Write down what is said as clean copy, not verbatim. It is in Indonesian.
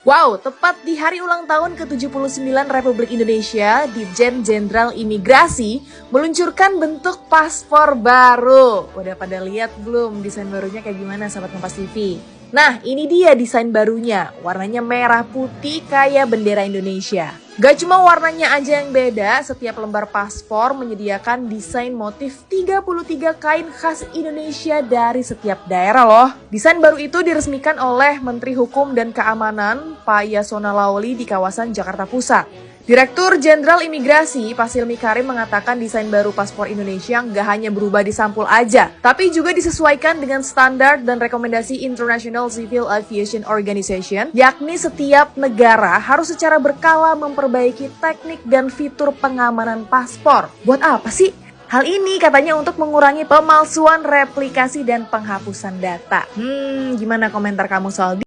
Wow, tepat di hari ulang tahun ke-79 Republik Indonesia, Ditjen Jenderal Imigrasi meluncurkan bentuk paspor baru. Udah pada lihat belum desain barunya kayak gimana, sahabat Kompas TV? Nah, ini dia desain barunya. Warnanya merah putih kayak bendera Indonesia. Gak cuma warnanya aja yang beda, setiap lembar paspor menyediakan desain motif 33 kain khas Indonesia dari setiap daerah loh. Desain baru itu diresmikan oleh Menteri Hukum dan Keamanan Pak Yasona Lawli di kawasan Jakarta Pusat. Direktur Jenderal Imigrasi Pak Silmi Karim mengatakan desain baru paspor Indonesia nggak hanya berubah di sampul aja, tapi juga disesuaikan dengan standar dan rekomendasi International Civil Aviation Organization, yakni setiap negara harus secara berkala memperbaiki teknik dan fitur pengamanan paspor. Buat apa sih? Hal ini katanya untuk mengurangi pemalsuan, replikasi, dan penghapusan data. Gimana komentar kamu soal